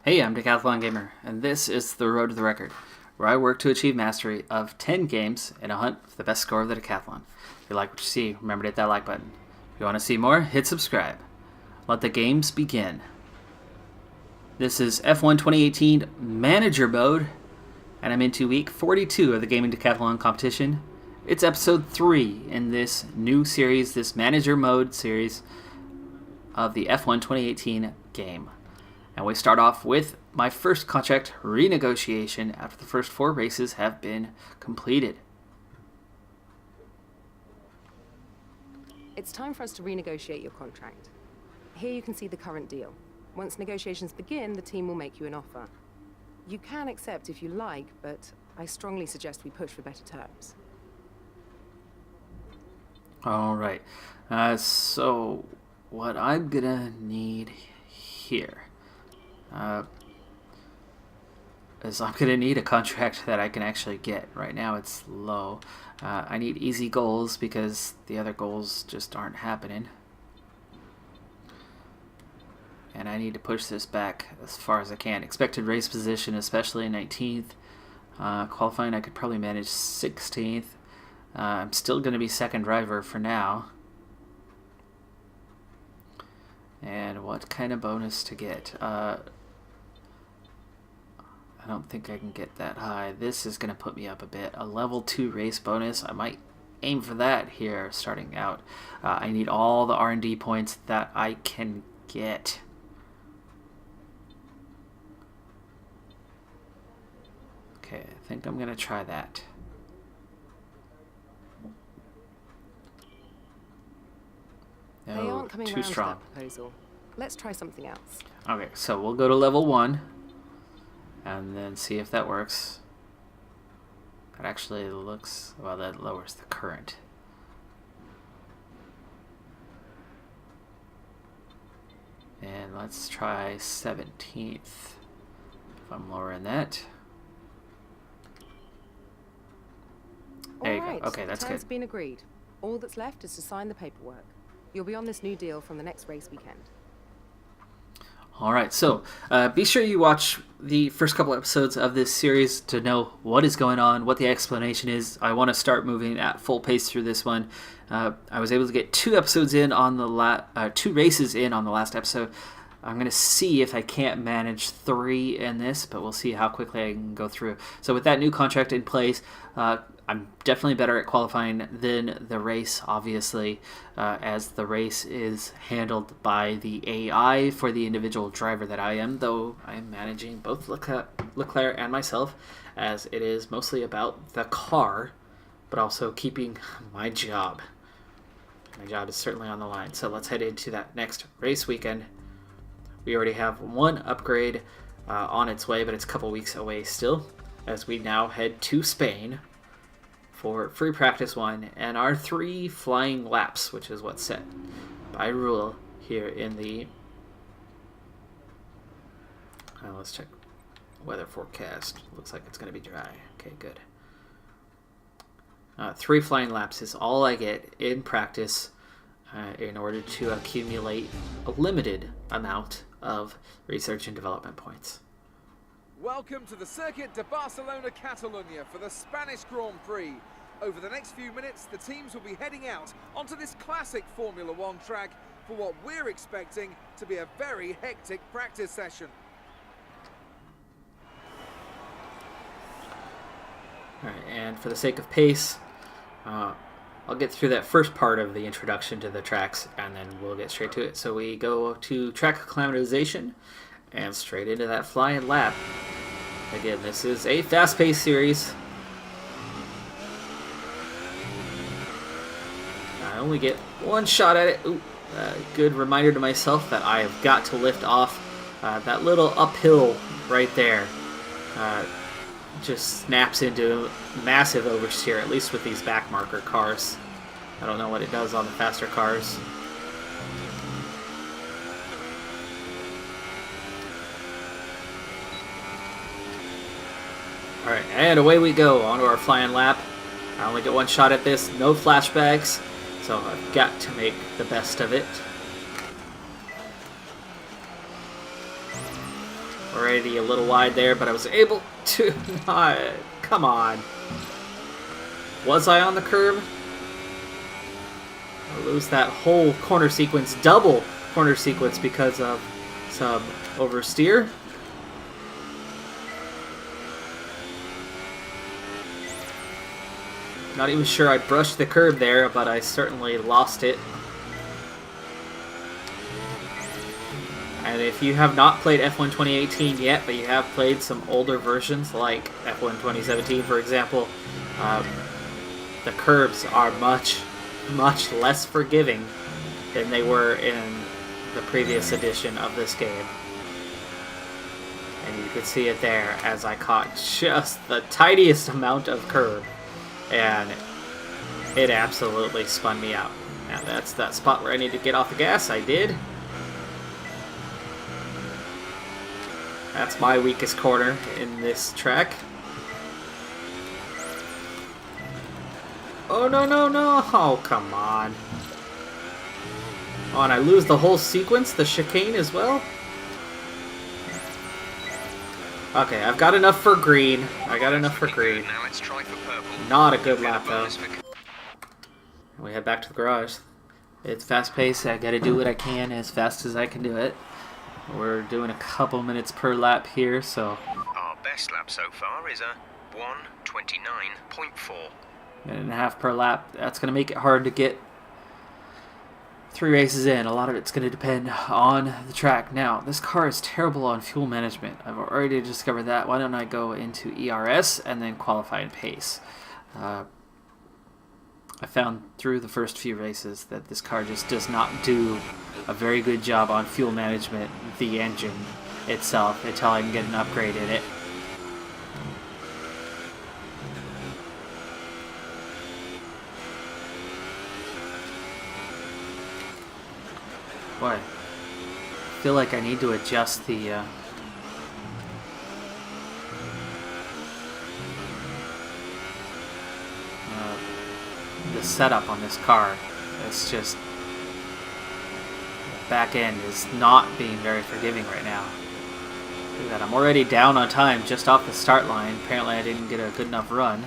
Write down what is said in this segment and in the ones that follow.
Hey, I'm Decathlon Gamer, and this is The Road to the Record, where I work to achieve mastery of 10 games in a hunt for the best score of the Decathlon. If you like what you see, remember to hit that like button. If you want to see more, hit subscribe. Let the games begin. This is F1 2018 Manager Mode, and I'm into week 42 of the Gaming Decathlon competition. It's episode 3 in this new series, this Manager Mode series of the F1 2018 game. And we start off with my first contract renegotiation after the first 4 races have been completed. It's time for us to renegotiate your contract. Here you can see the current deal. Once negotiations begin, the team will make you an offer. You can accept if you like, but I strongly suggest we push for better terms. Alright, so what I'm gonna need here is I'm going to need a contract that I can actually get. Right now it's low. I need easy goals because the other goals just aren't happening. And I need to push this back as far as I can. Expected race position, especially 19th. Qualifying, I could probably manage 16th. I'm still going to be second driver for now. And what kind of bonus to get? I don't think I can get that high. This is going to put me up a bit. A level 2 race bonus. I might aim for that here starting out. I need all the R&D points that I can get. Okay, I think I'm going to try that. They aren't coming too around strong. to that proposal. Let's try something else. Okay, so we'll go to level 1 and then see if that works. That actually looks, well, that lowers the current. And let's try 17th if I'm lowering that. There you go. Okay, that's good. Terms have been agreed. All that's left is to sign the paperwork. You'll be on this new deal from the next race weekend. Alright, so be sure you watch the first couple episodes of this series to know what is going on, what the explanation is. I want to start moving at full pace through this one. I was able to get 2 episodes in on the 2 races in on the last episode. I'm going to see if I can't manage 3 in this, but we'll see how quickly I can go through. So with that new contract in place, I'm definitely better at qualifying than the race, obviously, as the race is handled by the AI for the individual driver that I am, though I'm managing both Leclerc and myself, as it is mostly about the car, but also keeping my job. My job is certainly on the line, so let's head into that next race weekend. We already have 1 upgrade on its way, but it's a couple weeks away still, as we now head to Spain for free practice 1 and our 3 flying laps, which is what's set by rule here in the let's check weather forecast. Looks like it's going to be dry. Okay, good. 3 flying laps is all I get in practice in order to accumulate a limited amount of research and development points. Welcome to the Circuit de Barcelona, Catalunya for the Spanish Grand Prix. Over the next few minutes, the teams will be heading out onto this classic Formula One track for what we're expecting to be a very hectic practice session. All right, and for the sake of pace, I'll get through that first part of the introduction to the tracks, and then we'll get straight to it. So we go to track acclimatization and straight into that flying lap. Again, this is a fast-paced series. I only get 1 shot at it. Ooh, good reminder to myself that I have got to lift off. That little uphill right there just snaps into massive oversteer, at least with these back marker cars. I don't know what it does on the faster cars. Alright, and away we go onto our flying lap. I only get 1 shot at this, no flashbacks, so I've got to make the best of it. Already a little wide there, but I was able to not... Come on. Was I on the curb? I lose that whole corner sequence, double corner sequence, because of some oversteer. Not even sure I brushed the curb there, but I certainly lost it. And if you have not played F1 2018 yet, but you have played some older versions like F1 2017, for example, the curbs are much less forgiving than they were in the previous edition of this game. And you could see it there as I caught just the tiniest amount of curb, and it absolutely spun me out. Now that's that spot where I need to get off the gas. I did. That's my weakest corner in this track. Oh, no, no, no. Oh, come on. Oh, and I lose the whole sequence, the chicane as well? Okay, I've got enough for green. I got enough for green. Now let's try for purple. Not a good lap, though. We head back to the garage. It's fast-paced. I gotta do what I can as fast as I can do it. We're doing a couple minutes per lap here, so... Our best lap so far is a 1:29.4. Minute and a half per lap. That's going to make it hard to get 3 races in. A lot of it's going to depend on the track. Now, this car is terrible on fuel management. I've already discovered that. Why don't I go into ERS and then qualify and pace? I found through the first few races that this car just does not do a very good job on fuel management, the engine itself, until I can get an upgrade in it. Boy, I feel like I need to adjust the setup on this car. It's just, the back end is not being very forgiving right now. Look at that, I'm already down on time just off the start line. Apparently I didn't get a good enough run.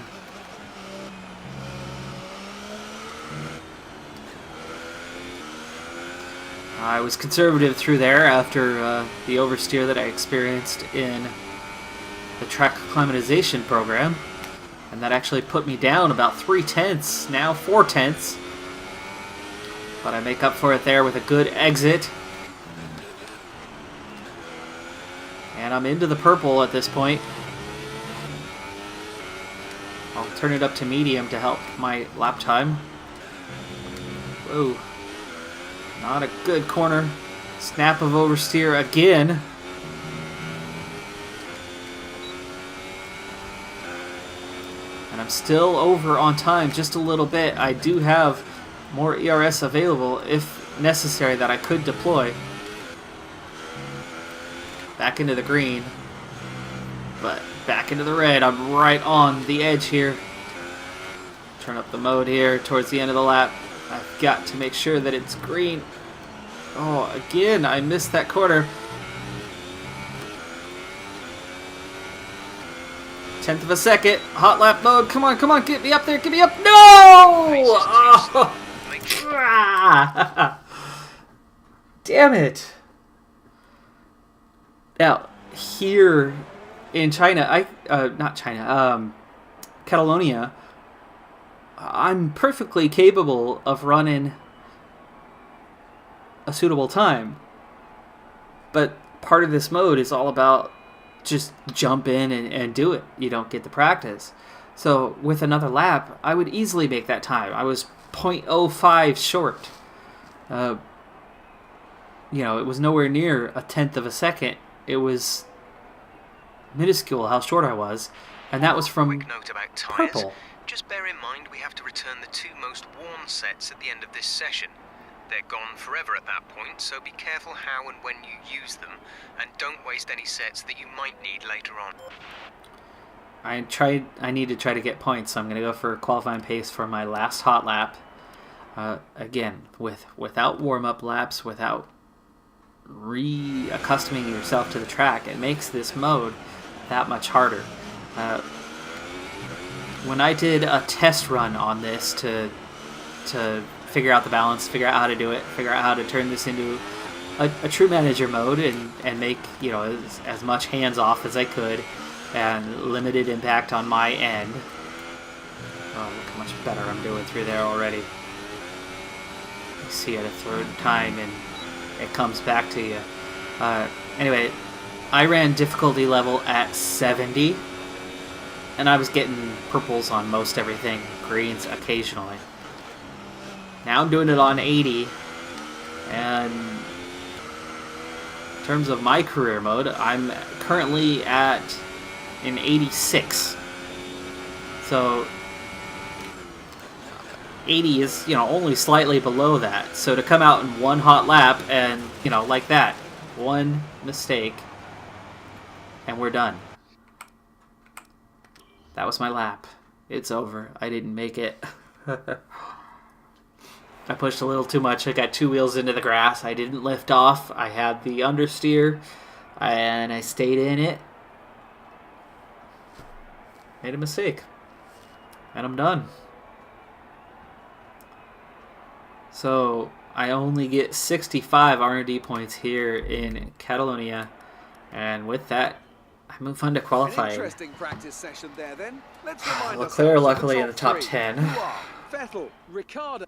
I was conservative through there after the oversteer that I experienced in the track acclimatization program. And that actually put me down about 0.3, now 0.4. But I make up for it there with a good exit. And I'm into the purple at this point. I'll turn it up to medium to help my lap time. Whoa. Not a good corner. Snap of oversteer again. And I'm still over on time just a little bit. I do have more ERS available if necessary that I could deploy. Back into the green. But back into the red. I'm right on the edge here. Turn up the mode here towards the end of the lap. I've got to make sure that it's green. Oh, again, I missed that corner. 1/10 of a second. Hot lap mode. Come on, come on. Get me up there. Get me up. No! Oh. Damn it. Now, here in China, not China, Catalonia, I'm perfectly capable of running a suitable time. But part of this mode is all about just jump in and do it. You don't get the practice. So with another lap, I would easily make that time. I was 0.05 short. You know, it was nowhere near 1/10 of a second. It was minuscule how short I was. And that was from Quick note about tires. purple. Just bear in mind we have to return the 2 most worn sets at the end of this session. They're gone forever at that point, so be careful how and when you use them, and don't waste any sets that you might need later on. I need to try to get points, so I'm going to go for qualifying pace for my last hot lap. Again, without warm-up laps, without reaccustoming yourself to the track, it makes this mode that much harder. When I did a test run on this to figure out the balance, figure out how to do it, figure out how to turn this into a true manager mode and make, you know, as much hands off as I could and limited impact on my end. Oh, look how much better I'm doing through there already. You see it a third time and it comes back to you. Anyway, I ran difficulty level at 70 and I was getting purples on most everything, greens occasionally. Now I'm doing it on 80, and in terms of my career mode, I'm currently at an 86. So 80 is, you know, only slightly below that. So to come out in one hot lap and, you know, like that, one mistake, and we're done. That was my lap. It's over. I didn't make it. I pushed a little too much. I got 2 wheels into the grass. I didn't lift off. I had the understeer, and I stayed in it. Made a mistake. And I'm done. So I only get 65 R&D points here in Catalonia. And with that, I move on to qualifying. Interesting practice session there then. Let's remind Leclerc ourselves luckily of in the top 3. 10. Who are Vettel, Ricciardo.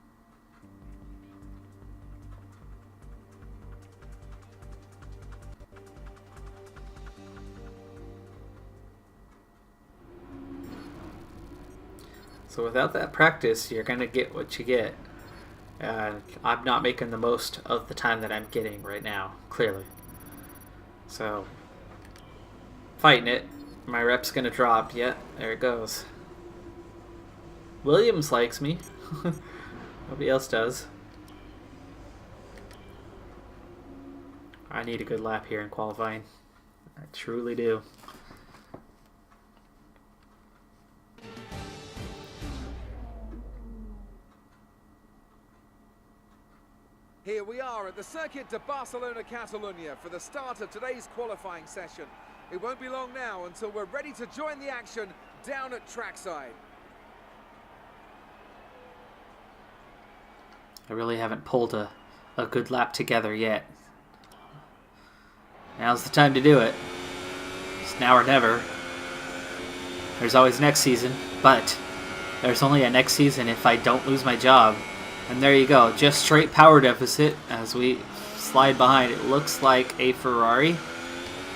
So without that practice, you're going to get what you get. I'm not making the most of the time that I'm getting right now, clearly. So, fighting it. My rep's going to drop. Yeah, there it goes. Williams likes me. Nobody else does. I need a good lap here in qualifying. I truly do. Here we are at the Circuit de Barcelona, Catalunya for the start of today's qualifying session. It won't be long now until we're ready to join the action down at trackside. I really haven't pulled a good lap together yet. Now's the time to do it. It's now or never. There's always next season, but there's only a next season if I don't lose my job. And there you go, just straight power deficit as we slide behind. It looks like a Ferrari.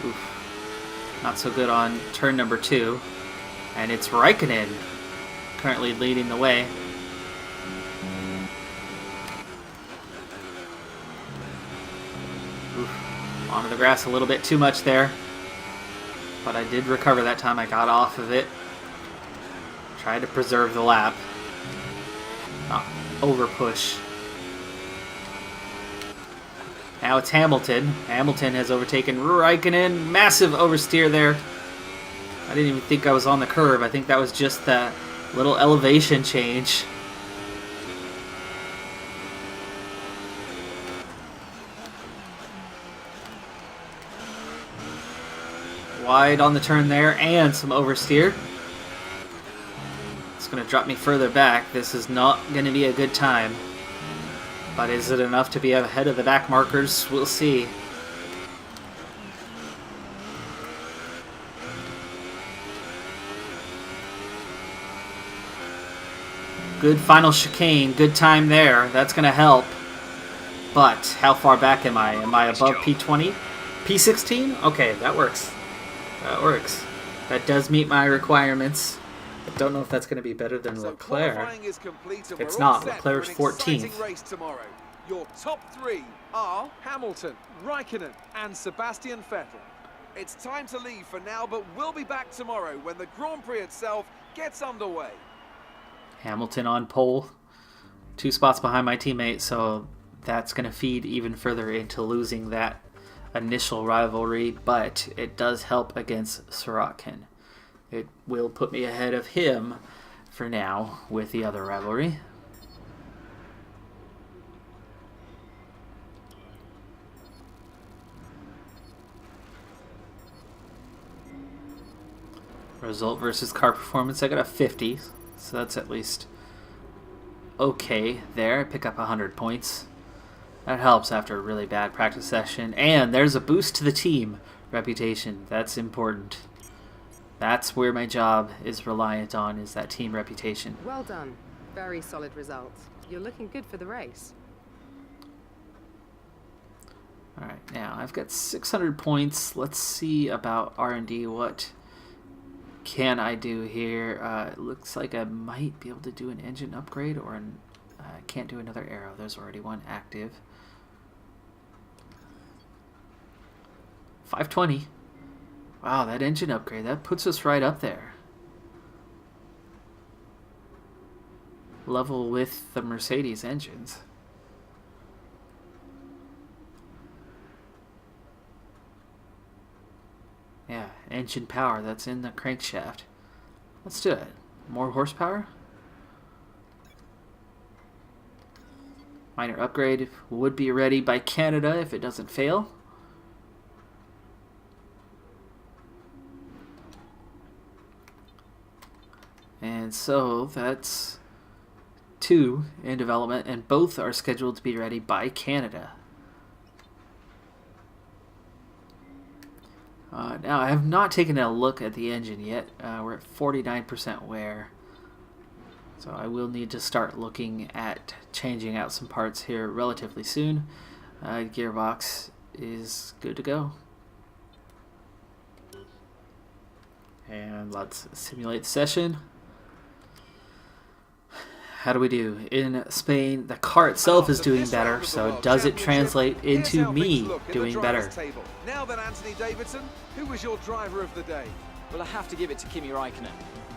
Oof. Not so good on turn number 2. And it's Raikkonen currently leading the way. Oof. Onto the grass a little bit too much there. But I did recover that time. I got off of it. Tried to preserve the lap. Not over push. Now it's Hamilton. Hamilton has overtaken Raikkonen. Massive oversteer there. I didn't even think I was on the curb. I think that was just that little elevation change. Wide on the turn there and some oversteer. It's going to drop me further back. This is not going to be a good time. But is it enough to be ahead of the back markers? We'll see. Good final chicane. Good time there. That's going to help. But how far back am I? Am I above P20? P16? Okay, that works. That works. That does meet my requirements. I don't know if that's going to be better than Leclerc. It's not. Leclerc's 14th. Race tomorrow. Your top 3 are Hamilton, Raikkonen, and Sebastian Vettel. It's time to leave for now, but we'll be back tomorrow when the Grand Prix itself gets underway. Hamilton on pole, 2 spots behind my teammate, so that's going to feed even further into losing that initial rivalry, but it does help against Sorokin. It will put me ahead of him for now with the other rivalry. Result versus car performance, I got a 50, so that's at least okay there. I pick up 100 points. That helps after a really bad practice session. And there's a boost to the team reputation. That's important. That's where my job is reliant on, is that team reputation. Well done. Very solid results. You're looking good for the race. Alright, now I've got 600 points. Let's see about R&D. What can I do here? It looks like I might be able to do an engine upgrade, or I can't do another arrow. There's already one active. 520. Wow, that engine upgrade, that puts us right up there. Level with the Mercedes engines. Yeah, engine power, that's in the crankshaft. Let's do it. More horsepower. Minor upgrade would be ready by Canada if it doesn't fail. And so that's 2 in development, and both are scheduled to be ready by Canada. Now, I have not taken a look at the engine yet. We're at 49% wear. So I will need to start looking at changing out some parts here relatively soon. Gearbox is good to go. And let's simulate the session. How do we do? In Spain, the car itself is doing better, so does it translate into me doing better? Now then, Anthony Davidson, who was your driver of the day? Well, I have to give it to Kimi Raikkonen.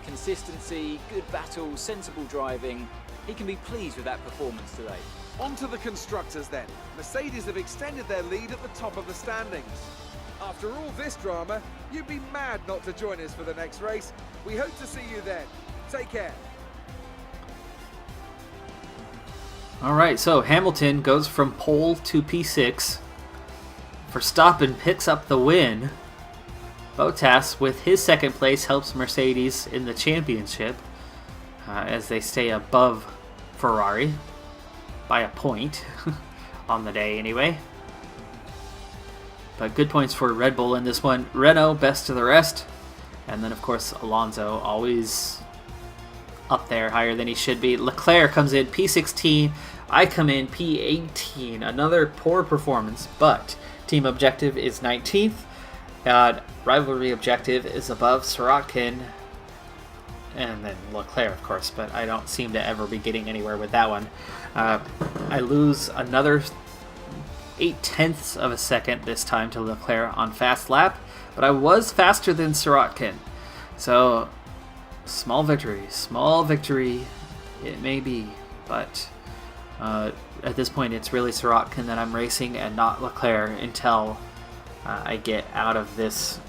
Consistency, good battles, sensible driving. He can be pleased with that performance today. On to the constructors then. Mercedes have extended their lead at the top of the standings. After all this drama, you'd be mad not to join us for the next race. We hope to see you then. Take care. Alright, so Hamilton goes from pole to P6. Verstappen picks up the win. Bottas, with his second place, helps Mercedes in the championship as they stay above Ferrari by a point on the day anyway. But good points for Red Bull in this one. Renault, best of the rest. And then, of course, Alonso, always up there, higher than he should be. Leclerc comes in P16. I come in P18. Another poor performance, but team objective is 19th. Rivalry objective is above Sirotkin. And then Leclerc, of course, but I don't seem to ever be getting anywhere with that one. I lose another 0.8 of a second this time to Leclerc on fast lap, but I was faster than Sirotkin. So, small victory it may be, but at this point it's really Sirotkin that I'm racing and not Leclerc until I get out of this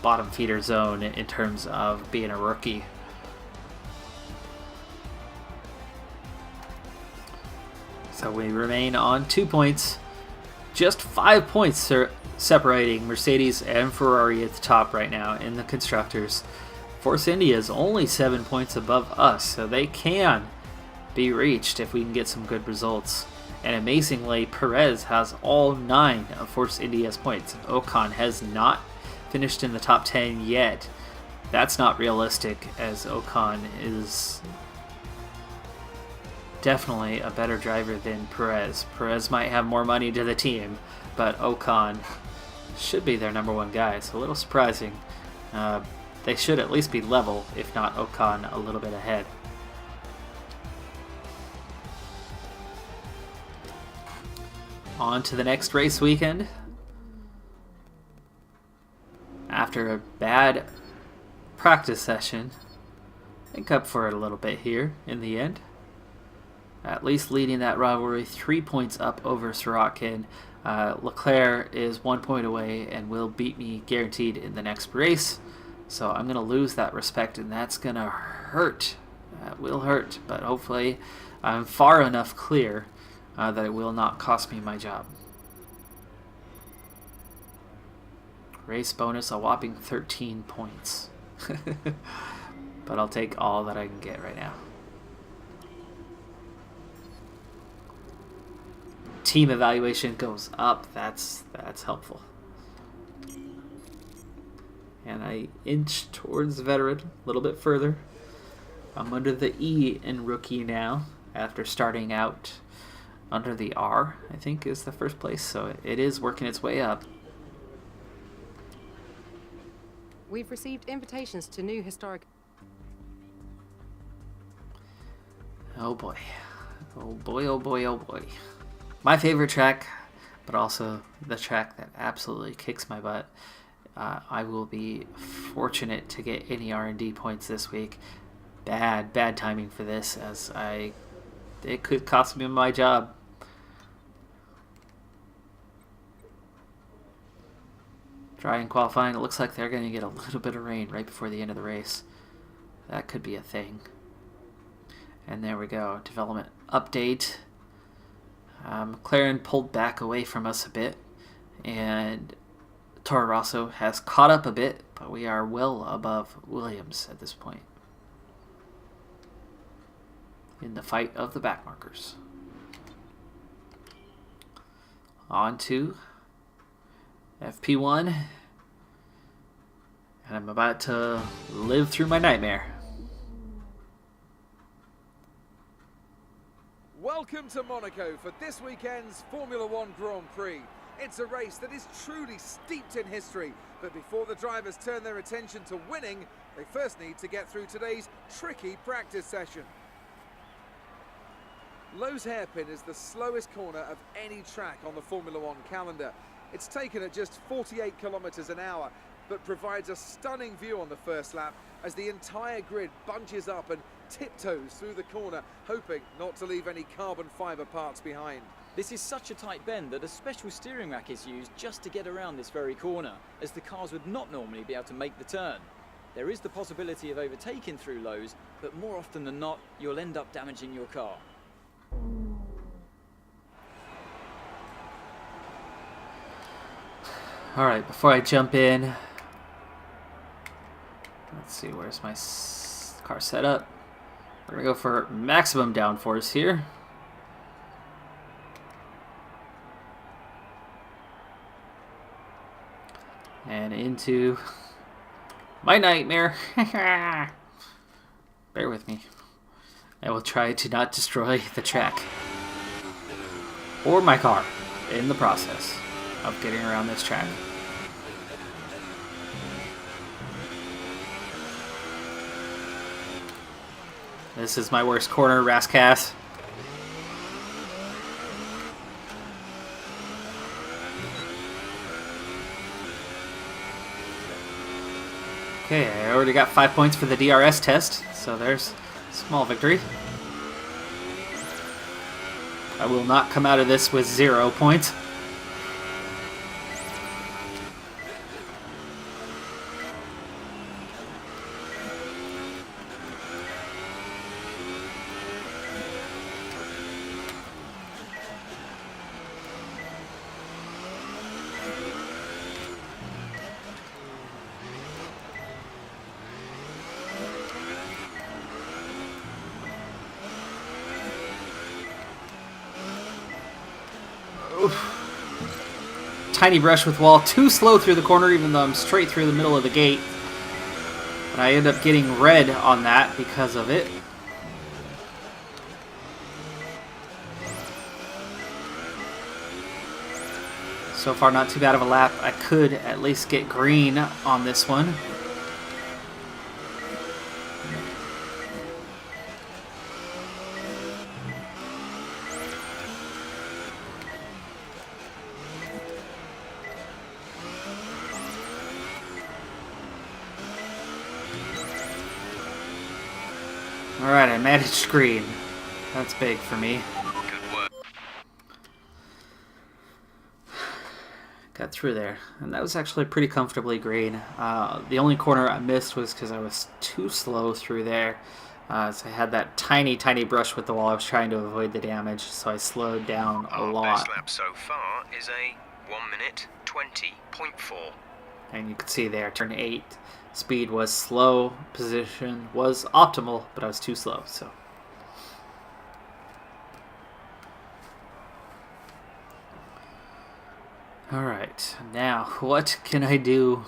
bottom feeder zone in terms of being a rookie. So we remain on 2 points, just 5 points separating Mercedes and Ferrari at the top right now in the constructors. Force India is only 7 points above us, so they can be reached if we can get some good results. And amazingly, Perez has all 9 of Force India's points. Ocon has not finished in the top 10 yet. That's not realistic, as Ocon is definitely a better driver than Perez. Perez might have more money to the team, but Ocon should be their number 1 guy, so a little surprising. They should at least be level, if not Ocon a little bit ahead. On to the next race weekend. After a bad practice session, make up for it a little bit here in the end. At least leading that rivalry 3 points up over Sirotkin. Leclerc is 1 point away and will beat me guaranteed in the next race. So I'm going to lose that respect, and that's going to hurt. That will hurt, but hopefully I'm far enough clear that it will not cost me my job. Race bonus, a whopping 13 points. But I'll take all that I can get right now. Team evaluation goes up. That's helpful. And I inch towards veteran a little bit further. I'm under the E in rookie now, after starting out under the R, I think is the first place. So it is working its way up. We've received invitations to new historic... Oh boy. Oh boy, oh boy, oh boy. My favorite track, but also the track that absolutely kicks my butt. I will be fortunate to get any R&D points this week. Bad timing for this, as it could cost me my job. Trying qualifying, it looks like they're going to get a little bit of rain right before the end of the race. That could be a thing. And there we go, development update. McLaren pulled back away from us a bit, and Toro Rosso has caught up a bit, but we are well above Williams at this point in the fight of the backmarkers. On to FP1, and I'm about to live through my nightmare. Welcome to Monaco for this weekend's Formula One Grand Prix. It's a race that is truly steeped in history, but before the drivers turn their attention to winning, they first need to get through today's tricky practice session. Lowe's hairpin is the slowest corner of any track on the Formula One calendar. It's taken at just 48 kilometers an hour, but provides a stunning view on the first lap as the entire grid bunches up and tiptoes through the corner, hoping not to leave any carbon fiber parts behind. This is such a tight bend that a special steering rack is used just to get around this very corner, as the cars would not normally be able to make the turn. There is the possibility of overtaking through Lowe's, but more often than not, you'll end up damaging your car. Alright, before I jump in, let's see, where's my car set up? We're going to go for maximum downforce here. And into my nightmare. Bear with me. I will try to not destroy the track or my car in the process of getting around this track. This is my worst corner, Rascass. Okay, I already got 5 points for the DRS test, so there's a small victory. I will not come out of this with 0 points. Tiny brush with wall, too slow through the corner even though I'm straight through the middle of the gate. But I end up getting red on that because of it. So far not too bad of a lap. I could at least get green on this one. Alright, I managed green. That's big for me. Good work. Got through there. And that was actually pretty comfortably green. The only corner I missed was because I was too slow through there. So I had that tiny brush with the wall. I was trying to avoid the damage, so I slowed down a lot. Our best lap so far is a 1 minute 20.4. And you can see there, turn 8, speed was slow, position was optimal, but I was too slow, so. Alright, now what can I do?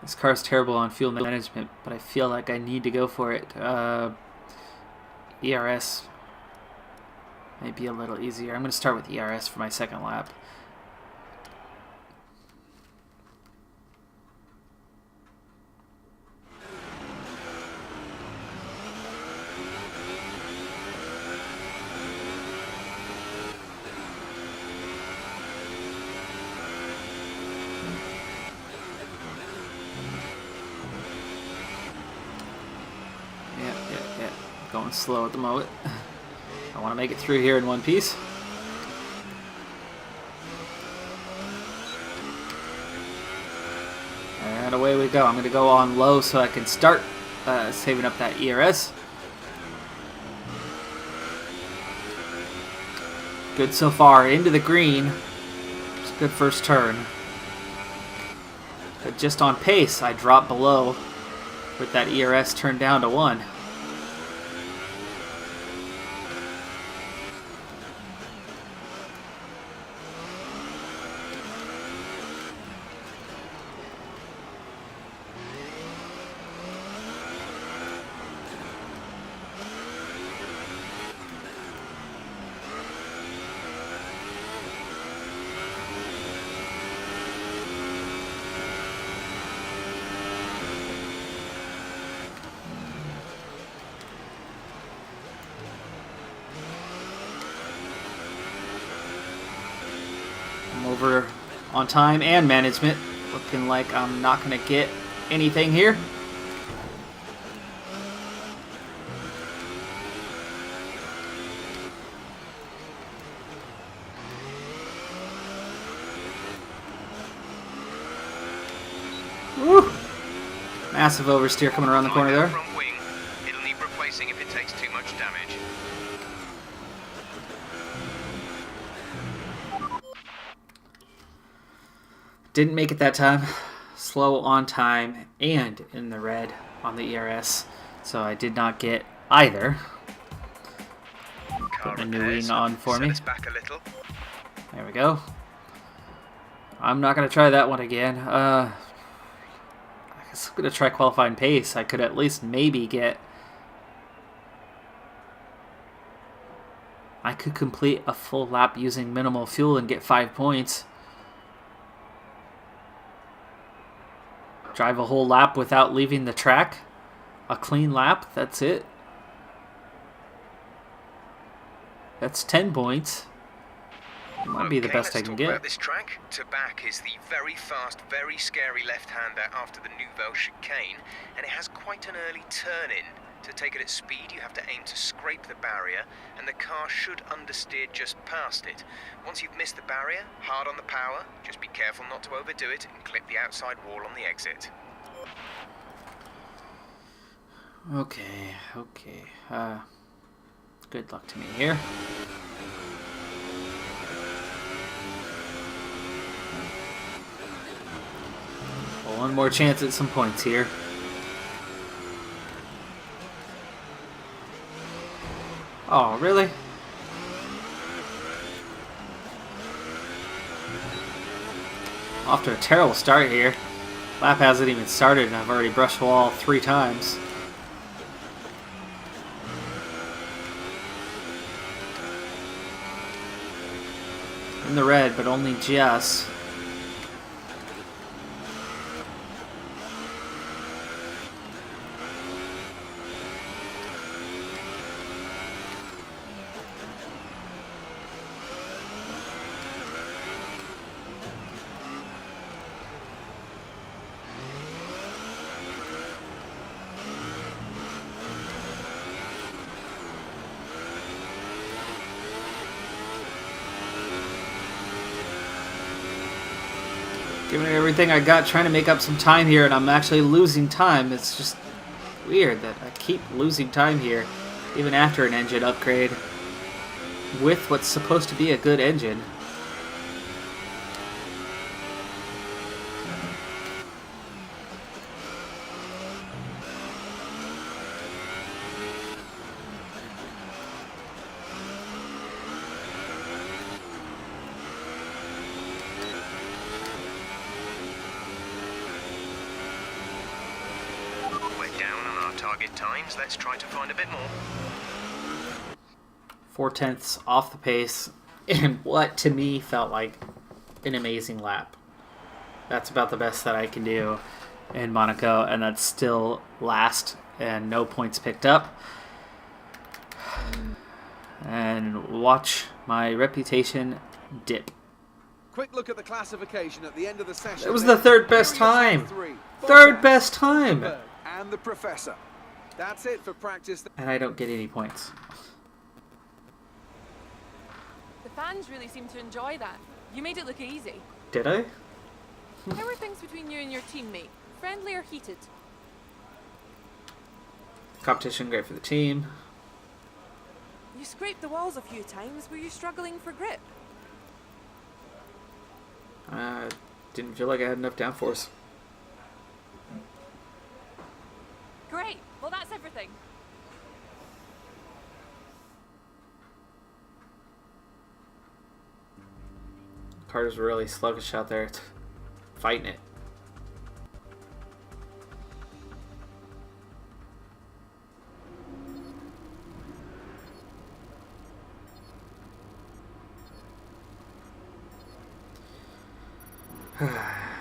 This car's terrible on fuel management, but I feel like I need to go for it. ERS might be a little easier. I'm going to start with ERS for my second lap. Going slow at the moment. I want to make it through here in one piece. And away we go. I'm going to go on low so I can start saving up that ERS. Good so far. Into the green. It's a good first turn. But just on pace, I dropped below with that ERS turned down to 1. Over on time and management. Looking like I'm not going to get anything here. Woo! Massive oversteer coming around the corner there. Front wing. It'll need replacing if it takes too much damage. Didn't make it that time. Slow on time and in the red on the ERS. So I did not get either. Put the new wing on for me. Back a little. There we go. I'm not going to try that one again. I guess I'm going to try qualifying pace. I could at least maybe get... I could complete a full lap using minimal fuel and get 5 points. Drive a whole lap without leaving the track. A clean lap, that's it. That's 10 points. It might be the best I can get. About this track. To back is the very fast, very scary left-hander after the Nouvelle chicane, and it has quite an early turn-in. To take it at speed, you have to aim to scrape the barrier, and the car should understeer just past it. Once you've missed the barrier, hard on the power, just be careful not to overdo it and clip the outside wall on the exit. Okay. Good luck to me here. One more chance at some points here. Oh, really? Off to a terrible start here. Lap hasn't even started and I've already brushed the wall 3 times. In the red, but only just. Giving it everything I got, trying to make up some time here, and I'm actually losing time. It's just weird that I keep losing time here, even after an engine upgrade, with what's supposed to be a good engine. target times, let's try to find a bit more. 4/10 off the pace in what to me felt like an amazing lap. That's about the best that I can do in Monaco, and that's still last and no points picked up. And watch my reputation dip. Quick look at the classification at the end of the session. It was the third best time. Third best time. And the professor. That's it for practice. And I don't get any points. The fans really seem to enjoy that. You made it look easy. Did I? How were things between you and your teammate? Friendly or heated? Competition great for the team. You scraped the walls a few times. Were you struggling for grip? Didn't feel like I had enough downforce. Great. Well, that's everything. Carter's really sluggish out there, fighting it.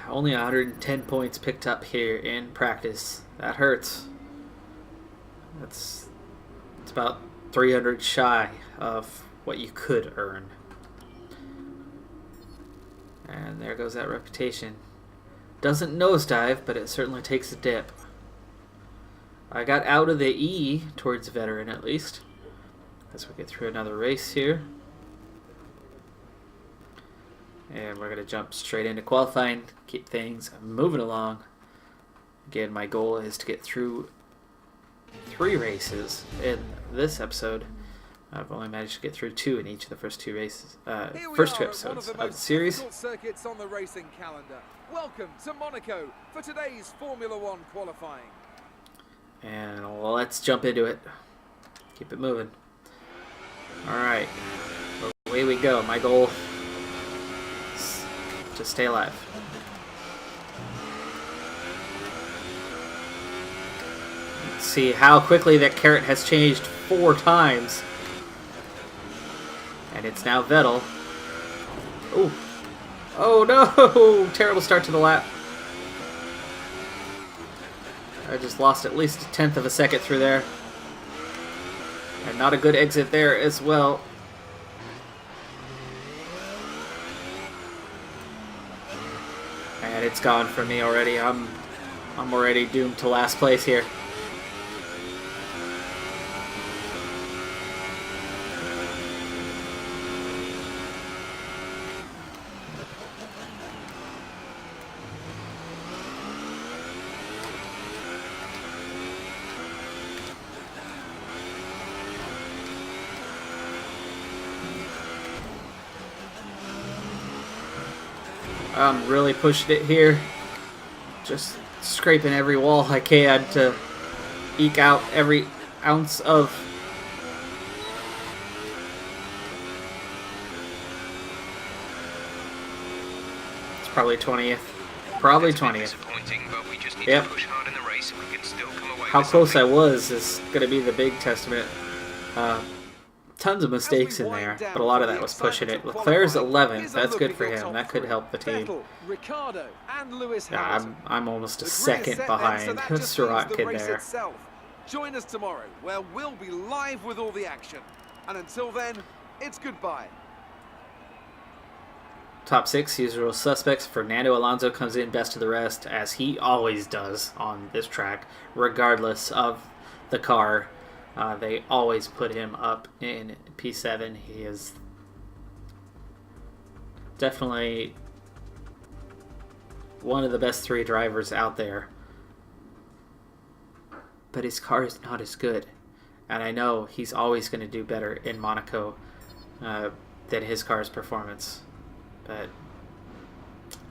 Only 110 points picked up here in practice. That hurts. It's about 300 shy of what you could earn. And there goes that reputation. Doesn't nosedive, but it certainly takes a dip. I got out of the E towards veteran at least. As we get through another race here. And we're going to jump straight into qualifying, keep things moving along. Again, my goal is to get through 3 races in this episode. I've only managed to get through 2 in each of the first 2 races, first 2 episodes of the series. Circuits on the racing calendar. Welcome to Monaco for today's Formula One qualifying. And let's jump into it. Keep it moving. All right, away we go. My goal is to stay alive. Let's see how quickly that carrot has changed 4 times. And it's now Vettel. Oh. Oh no! Terrible start to the lap. I just lost at least 1/10 of a second through there. And not a good exit there as well. And it's gone for me already. I'm already doomed to last place here. I'm really pushing it here. Just scraping every wall I can to eke out every ounce of it's probably 20th. Probably 20th. Yep. How close I was is going to be the big testament. Tons of mistakes in there, but a lot of that was pushing it. Leclerc's 11th. That's good for him. That could help the team. Yeah, I'm almost a second behind Sirotkin there. Join us tomorrow, where we'll be live with all the action. And until then, it's goodbye. Top 6 usual suspects. Fernando Alonso comes in best of the rest, as he always does on this track, regardless of the car. They always put him up in P7. He is definitely one of the best 3 drivers out there. But his car is not as good. And I know he's always going to do better in Monaco than his car's performance. But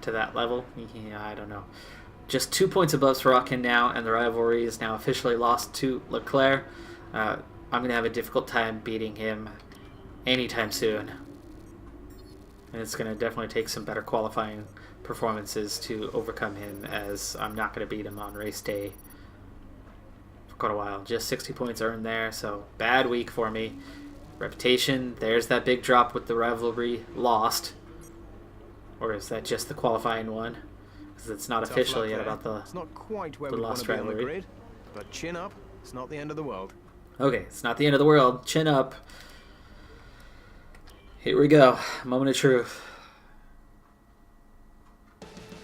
to that level, yeah, I don't know. Just 2 points above Sirotkin now, and the rivalry is now officially lost to Leclerc. I'm going to have a difficult time beating him anytime soon. And it's going to definitely take some better qualifying performances to overcome him, as I'm not going to beat him on race day. quite a while. Just 60 points earned there, so bad week for me. Reputation, there's that big drop with the rivalry lost. Or is that just the qualifying one? Because it's not official yet about the, it's not quite where the we want lost to be on the rivalry. grid, but chin up, it's not the end of the world. Okay, it's not the end of the world. Chin up. Here we go. Moment of truth.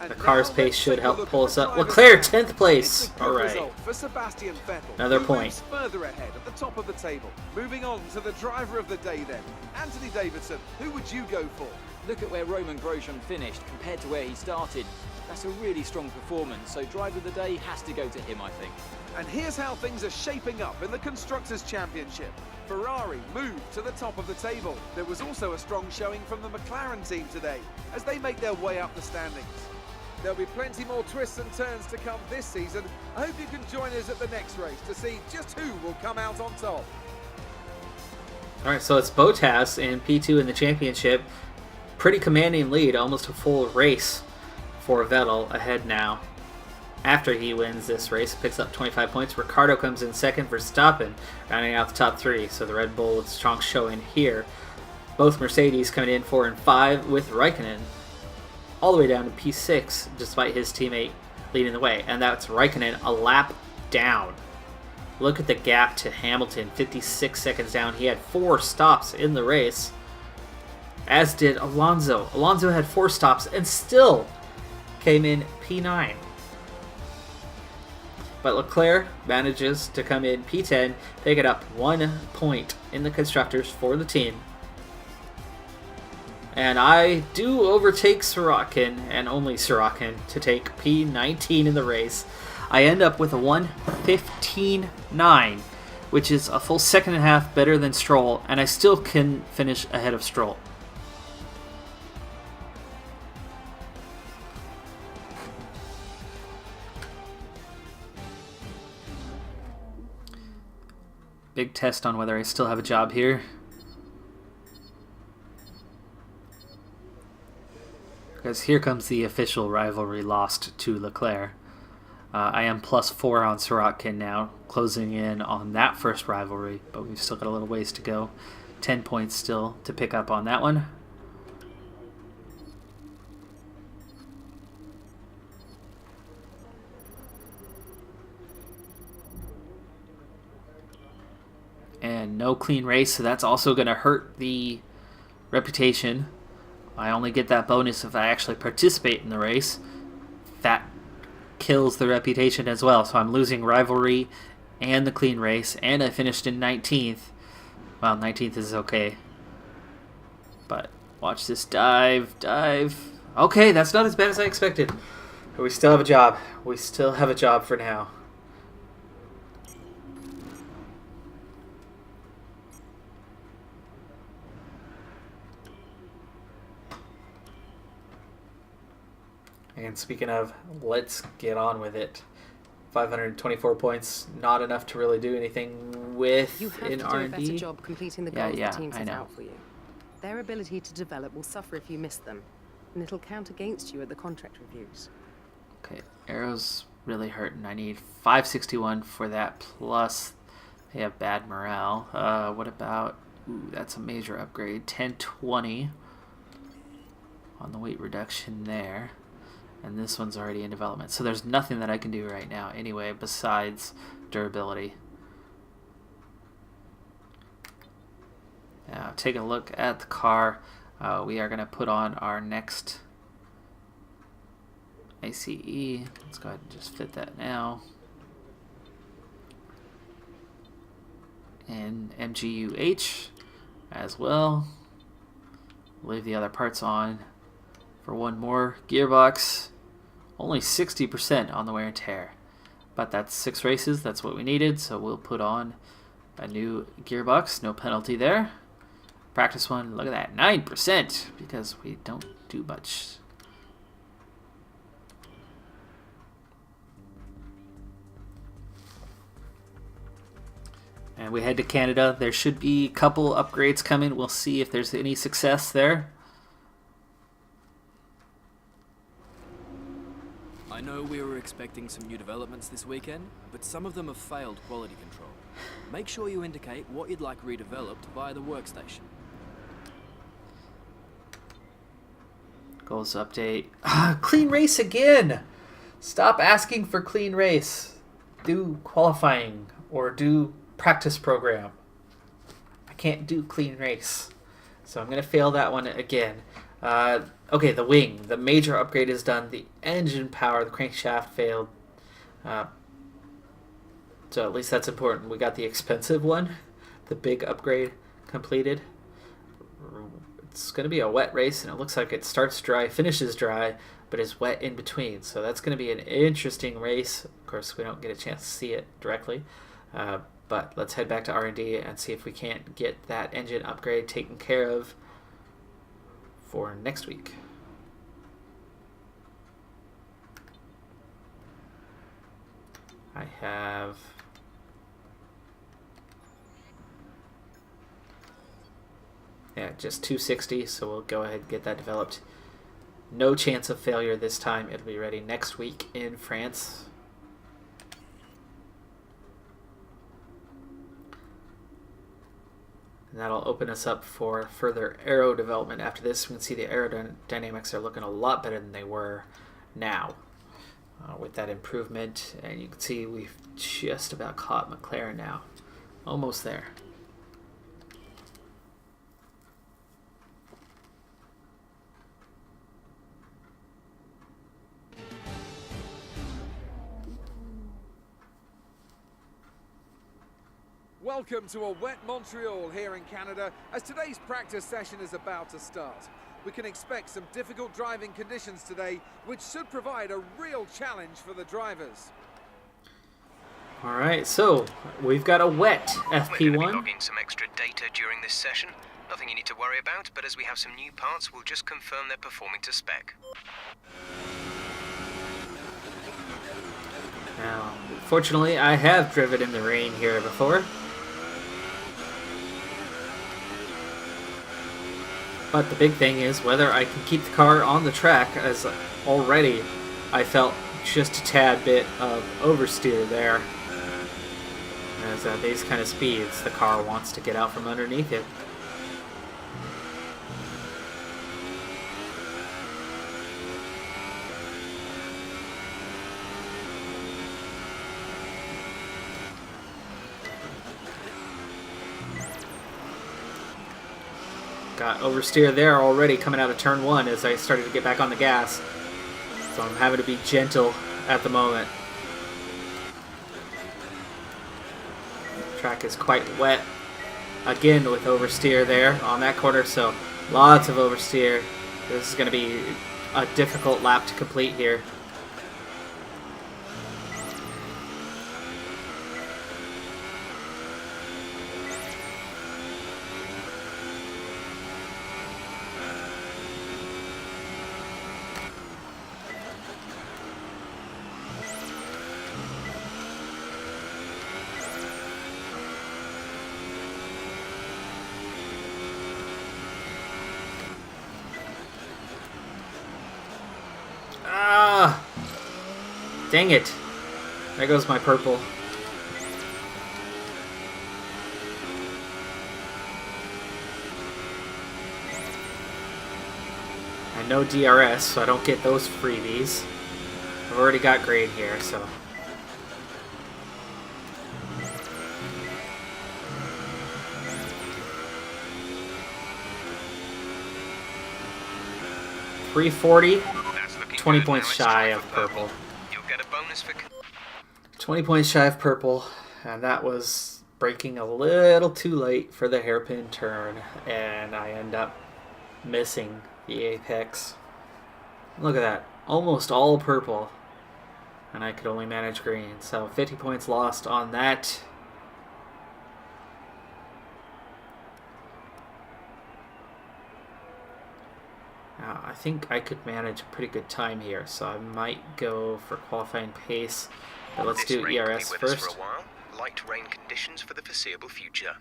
The car's pace should help pull us up. Leclerc, 10th place. All right. For Sebastian Vettel, Another who point. moves further ahead at the top of the table. Moving on to the driver of the day then. Anthony Davidson, who would you go for? Look at where Roman Grosjean finished compared to where he started. That's a really strong performance, so driver of the day has to go to him, I think. And here's how things are shaping up in the Constructors' Championship. Ferrari moved to the top of the table. There was also a strong showing from the McLaren team today as they make their way up the standings. There'll be plenty more twists and turns to come this season. I hope you can join us at the next race to see just who will come out on top. All right, so it's Bottas in P2 in the championship. Pretty commanding lead, almost a full race for Vettel ahead now. After he wins this race, picks up 25 points. Ricciardo comes in second, Verstappen rounding out the top three. So the Red Bull with strong showing here. Both Mercedes coming in 4 and 5 with Raikkonen all the way down to P6 despite his teammate leading the way. And that's Raikkonen a lap down. Look at the gap to Hamilton, 56 seconds down. He had 4 stops in the race, as did Alonso. Alonso had 4 stops and still came in P9. But Leclerc manages to come in P10, picking up 1 point in the Constructors for the team. And I do overtake Sorokin, and only Sorokin, to take P19 in the race. I end up with a 1:15.9, which is a full second and a half better than Stroll, and I still can finish ahead of Stroll. Big test on whether I still have a job here. Because here comes the official rivalry lost to Leclerc. I am +4 on Sorokin now, closing in on that first rivalry, but we've still got a little ways to go. 10 points still to pick up on that one. And no clean race, so that's also going to hurt the reputation. I only get that bonus if I actually participate in the race. That kills the reputation as well, so I'm losing rivalry and the clean race, and I finished in 19th. Well, 19th is okay. But watch this dive. Okay, that's not as bad as I expected. But we still have a job. We still have a job for now. And speaking of, let's get on with it. 524 points, not enough to really do anything with You have in to do R&D. a better job completing the goals the team I set know. out for you. Their ability to develop will suffer if you miss them, and it'll count against you at the contract reviews. Okay, arrows really hurting. I need 561 for that, plus they have bad morale. What about, ooh, that's a major upgrade. 1020 on the weight reduction there. And this one's already in development. So there's nothing that I can do right now anyway besides durability. Now take a look at the car. We are going to put on our next ACE. Let's go ahead and just fit that now. And MGUH as well. Leave the other parts on for one more. Gearbox, only 60% on the wear and tear. But that's 6 races, that's what we needed, so we'll put on a new gearbox, no penalty there. Practice one, look at that, 9%, because we don't do much. And we head to Canada. There should be a couple upgrades coming. We'll see if there's any success there. I know we were expecting some new developments this weekend, but some of them have failed quality control. Make sure you indicate what you'd like redeveloped via the workstation. Goals update. Clean race again! Stop asking for clean race. Do qualifying or do practice program. I can't do clean race. So I'm going to fail that one again. Okay, the wing. The major upgrade is done. The engine power, the crankshaft failed. So at least that's important. We got the expensive one. The big upgrade completed. It's going to be a wet race, and it looks like it starts dry, finishes dry, but is wet in between. So that's going to be an interesting race. Of course, we don't get a chance to see it directly. But let's head back to R&D and see if we can't get that engine upgrade taken care of for next week. I have... yeah, just 260, so we'll go ahead and get that developed. No chance of failure this time. It'll be ready next week in France. And that'll open us up for further aero development. After this, we can see the aerodynamics are looking a lot better than they were now with that improvement. And you can see we've just about caught McLaren now. Almost there. Welcome to a wet Montreal here in Canada as today's practice session is about to start. We can expect some difficult driving conditions today, which should provide a real challenge for the drivers. Alright, so we've got a wet We're going to be FP1. logging some extra data during this session. Nothing you need to worry about, but as we have some new parts, we'll just confirm they're performing to spec. Now, fortunately, I have driven in the rain here before. But the big thing is whether I can keep the car on the track, as already I felt just a tad bit of oversteer there. As at these kind of speeds, the car wants to get out from underneath it. Got oversteer there already coming out of turn 1 as I started to get back on the gas. So I'm having to be gentle at the moment. Track is quite wet. Again with oversteer there on that corner, so lots of oversteer. This is going to be a difficult lap to complete here. Ah! Dang it. There goes my purple. And no DRS, so I don't get those freebies. I've already got green here, so... .340. 20 points shy of purple. You'll get a bonus for... 20 points shy of purple, and that was braking a little too late for the hairpin turn, and I end up missing the apex. Look at that, almost all purple, and I could only manage green, so 50 points lost on that. Now, I think I could manage a pretty good time here, so I might go for qualifying pace. But let's do ERS first. For a while. Light rain conditions for the foreseeable future.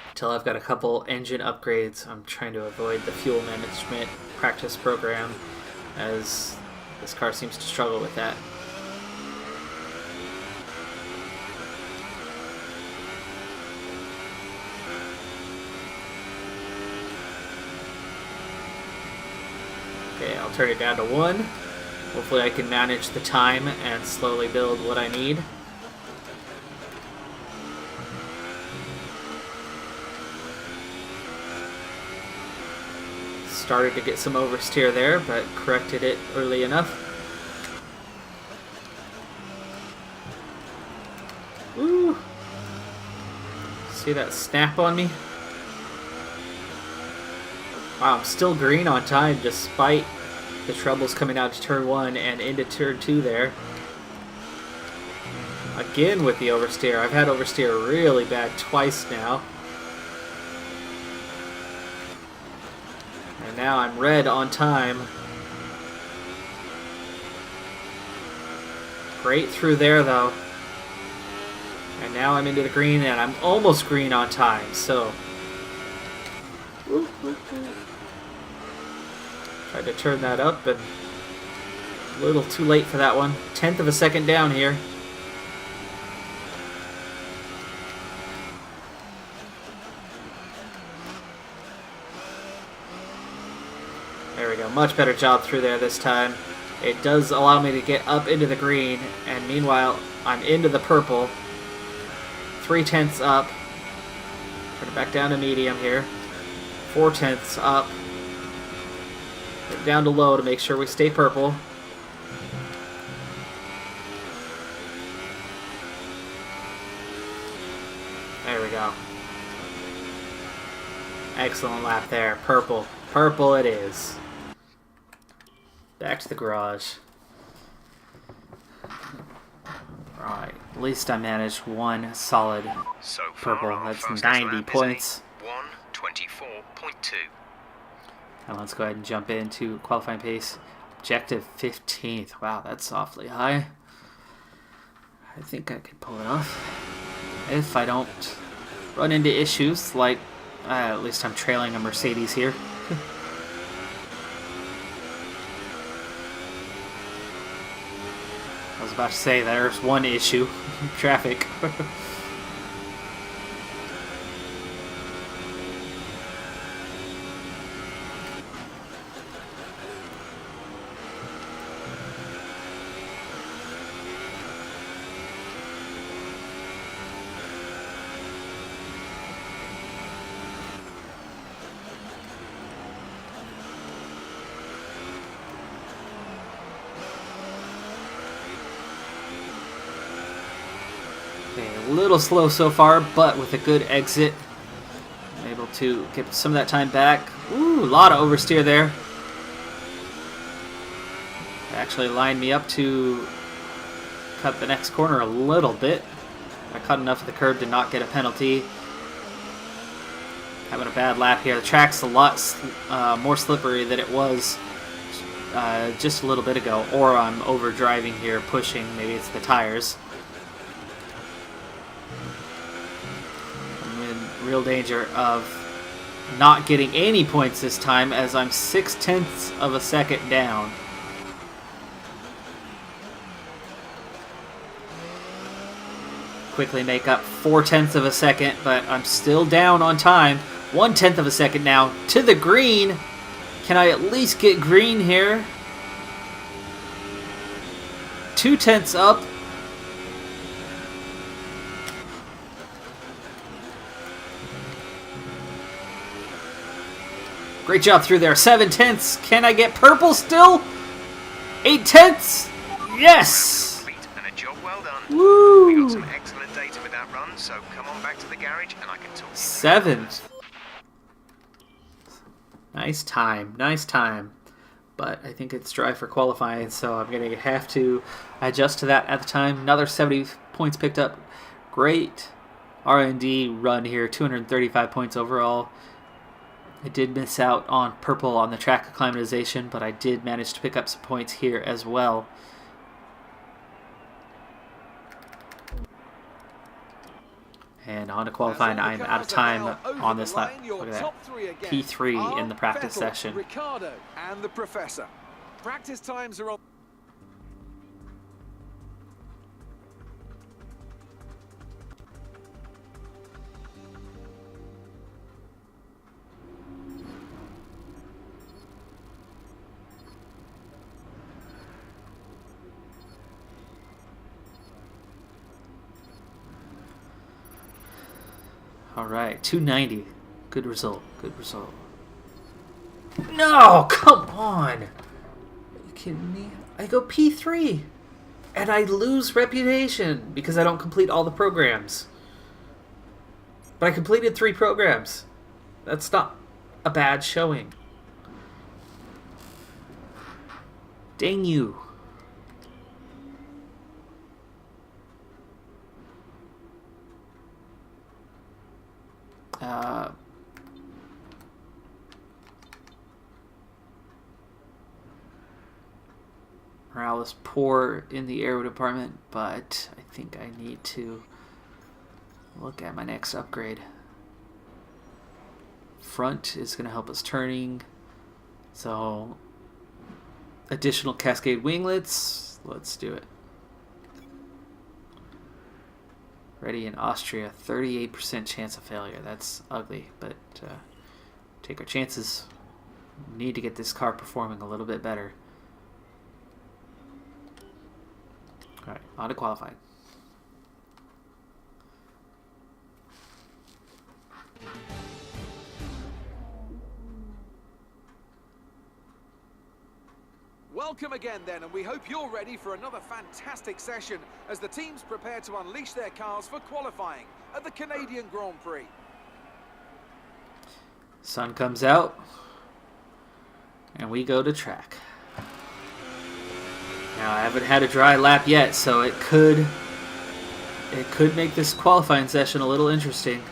Until I've got a couple engine upgrades, I'm trying to avoid the fuel management practice program, as this car seems to struggle with that. I'll turn it down to 1. Hopefully I can manage the time and slowly build what I need. Started to get some oversteer there, but corrected it early enough. Woo! See that snap on me? Wow, I'm still green on time despite the troubles coming out to turn 1 and into turn 2 there. Again with the oversteer. I've had oversteer really bad twice now. And now I'm red on time. Great through there though. And now I'm into the green and I'm almost green on time, so. Tried to turn that up and a little too late for that one. 1/10 of a second down here. There we go, much better job through there this time. It does allow me to get up into the green, and meanwhile I'm into the purple. 3/10 up. Turn it back down to medium here. 4/10 up. Put it down to low to make sure we stay purple. There we go. Excellent lap there. Purple. Purple it is. Back to the garage. Right. At least I managed one solid So far, purple. our That's fastest 90 lap is points. a 1:24.2. And let's go ahead and jump into qualifying pace. Objective 15th. Wow, that's awfully high. I think I could pull it off. If I don't run into issues like, at least I'm trailing a Mercedes here. I was about to say there's one issue. Traffic. Okay, a little slow so far, but with a good exit. I'm able to get some of that time back. Ooh, a lot of oversteer there. It actually lined me up to cut the next corner a little bit. I cut enough of the curb to not get a penalty. Having a bad lap here. The track's a lot more slippery than it was just a little bit ago. Or I'm over driving here, pushing. Maybe it's the tires. I'm in real danger of not getting any points this time as I'm 6/10 of a second down. Quickly make up 4/10 of a second, but I'm still down on time. 1/10 of a second now to the green. Can I at least get green here? 2/10 up. Great job through there. 7/10. Can I get purple still? 8/10. Yes! Complete and a job well done. Woo! We got some excellent data with that run, so come on back to the garage and I can talk you through the 7th. Nice time, nice time. But I think it's dry for qualifying, so I'm going to have to adjust to that at the time. Another 70 points picked up. Great R&D run here, 235 points overall. I did miss out on purple on the track acclimatization, but I did manage to pick up some points here as well. And on to qualifying, I'm out of time on this lap. Look at that. P3 in the practice session. Ricardo and the Professor. Practice times are on. All right, 290. Good result. Good result. No, come on. Are you kidding me? I go P3, and I lose reputation because I don't complete all the programs. But I completed 3 programs. That's not a bad showing. Dang you. Morale is poor in the aero department, but I think I need to look at my next upgrade. Front is going to help us turning, so additional cascade winglets. Let's do it. Ready in Austria, 38% chance of failure. That's ugly, but take our chances. We need to get this car performing a little bit better. All right, on to qualifying. Welcome again then, and we hope you're ready for another fantastic session as the teams prepare to unleash their cars for qualifying at the Canadian Grand Prix. Sun comes out, and we go to track. Now, I haven't had a dry lap yet, so it could make this qualifying session a little interesting.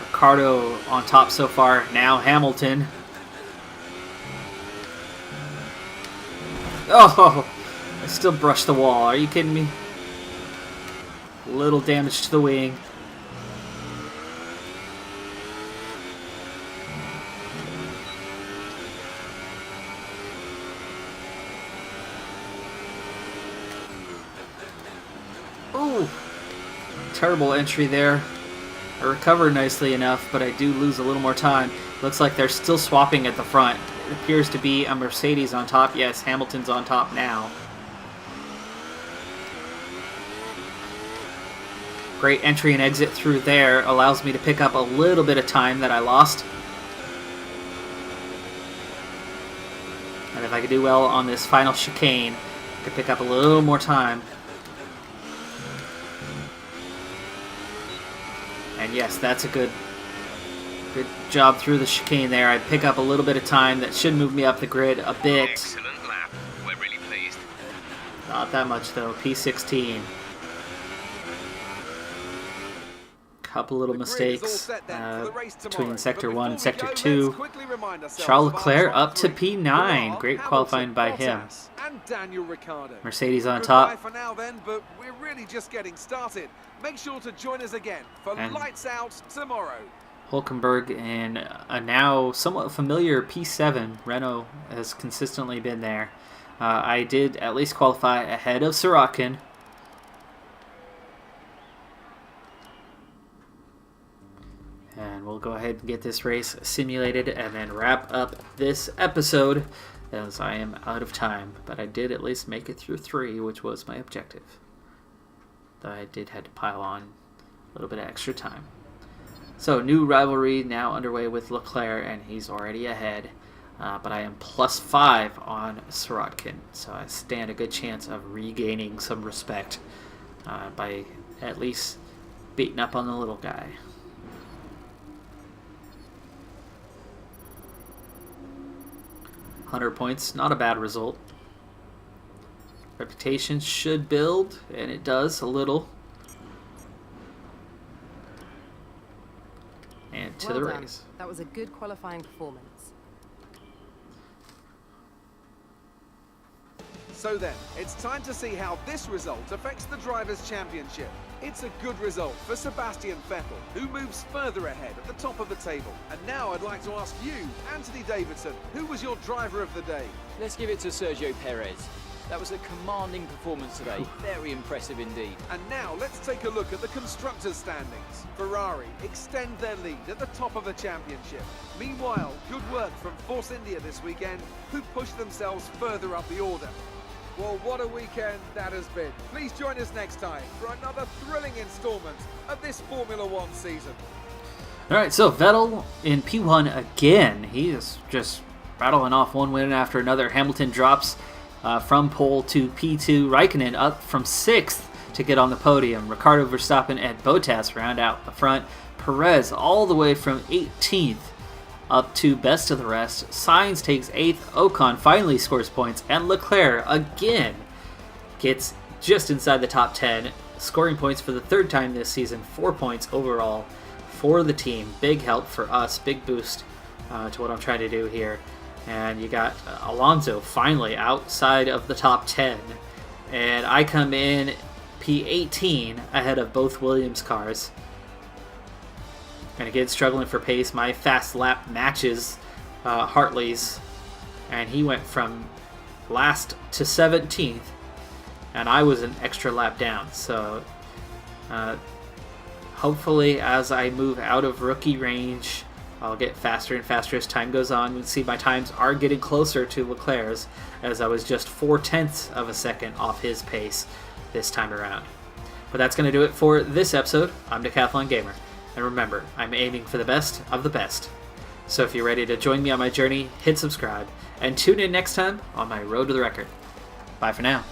Ricardo on top so far. Now Hamilton. Oh, I still brushed the wall. Are you kidding me? Little damage to the wing. Oh, terrible entry there. I recover nicely enough, but I do lose a little more time. Looks like they're still swapping at the front. It appears to be a Mercedes on top. Yes, Hamilton's on top now. Great entry and exit through there. Allows me to pick up a little bit of time that I lost. And if I could do well on this final chicane, I could pick up a little more time. And yes, that's a good job through the chicane there. I pick up a little bit of time that should move me up the grid a bit. Excellent lap. We're really pleased. Not that much though. P16. Couple little mistakes between Sector 1 and Sector 2. Charles Leclerc up to P9. Great qualifying by him. Mercedes on top. For now then, but we're really just getting started. Make sure to join us again for Lights Out tomorrow. Hulkenberg in a now somewhat familiar P7. Renault has consistently been there. I did at least qualify ahead of Sirotkin. And we'll go ahead and get this race simulated and then wrap up this episode as I am out of time. But I did at least make it through 3, which was my objective. Though I did have to pile on a little bit of extra time. So, new rivalry now underway with Leclerc, and he's already ahead. But I am +5 on Sirotkin, so I stand a good chance of regaining some respect by at least beating up on the little guy. $100 points, not a bad result. Reputation should build, and it does a little. And to the race. That was a good qualifying performance. So then, it's time to see how this result affects the Drivers' Championship. It's a good result for Sebastian Vettel, who moves further ahead at the top of the table. And now I'd like to ask you, Anthony Davidson, who was your driver of the day? Let's give it to Sergio Perez. That was a commanding performance today. Very impressive indeed. And now let's take a look at the constructors' standings. Ferrari extend their lead at the top of the championship. Meanwhile, good work from Force India this weekend, who pushed themselves further up the order. Well, what a weekend that has been. Please join us next time for another thrilling installment of this Formula One season. All right, so Vettel in P1 again. He is just rattling off one win after another. Hamilton drops from pole to P2. Raikkonen up from 6th to get on the podium. Ricciardo, Verstappen, and Bottas round out the front. Perez all the way from 18th up to best of the rest. Sainz takes 8th. Ocon finally scores points. And Leclerc again gets just inside the top 10, scoring points for the 3rd time this season. 4 points overall for the team. Big help for us. Big boost to what I'm trying to do here. And you got Alonso finally outside of the top 10. And I come in P18 ahead of both Williams cars. And again, struggling for pace. My fast lap matches Hartley's. And he went from last to 17th. And I was an extra lap down. So hopefully as I move out of rookie range, I'll get faster and faster as time goes on. You can see my times are getting closer to Leclerc's, as I was just 0.4 of a second off his pace this time around. But that's going to do it for this episode. I'm Decathlon Gamer. And remember, I'm aiming for the best of the best. So if you're ready to join me on my journey, hit subscribe, and tune in next time on my road to the record. Bye for now.